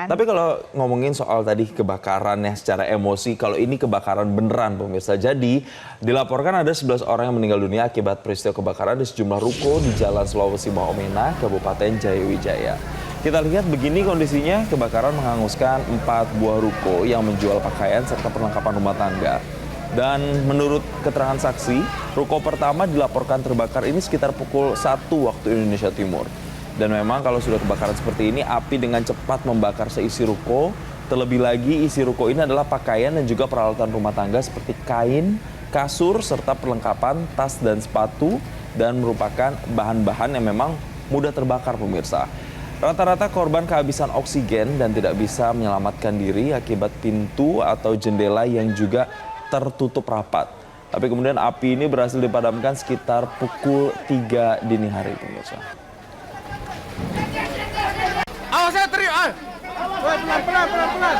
Tapi kalau ngomongin soal tadi kebakarannya secara emosi, kalau ini kebakaran beneran pemirsa. Jadi dilaporkan ada 11 orang yang meninggal dunia akibat peristiwa kebakaran di sejumlah ruko di Jalan Sulawesi Maomena, Kabupaten Jayawijaya. Kita lihat begini kondisinya, kebakaran menghanguskan 4 buah ruko yang menjual pakaian serta perlengkapan rumah tangga. Dan menurut keterangan saksi, ruko pertama dilaporkan terbakar ini sekitar pukul 1 waktu Indonesia Timur. Dan memang kalau sudah kebakaran seperti ini, api dengan cepat membakar seisi ruko. Terlebih lagi isi ruko ini adalah pakaian dan juga peralatan rumah tangga seperti kain, kasur, serta perlengkapan tas dan sepatu. Dan merupakan bahan-bahan yang memang mudah terbakar pemirsa. Rata-rata korban kehabisan oksigen dan tidak bisa menyelamatkan diri akibat pintu atau jendela yang juga tertutup rapat. Tapi kemudian api ini berhasil dipadamkan sekitar pukul 3 dini hari pemirsa. Awas saya teriak. Pelan.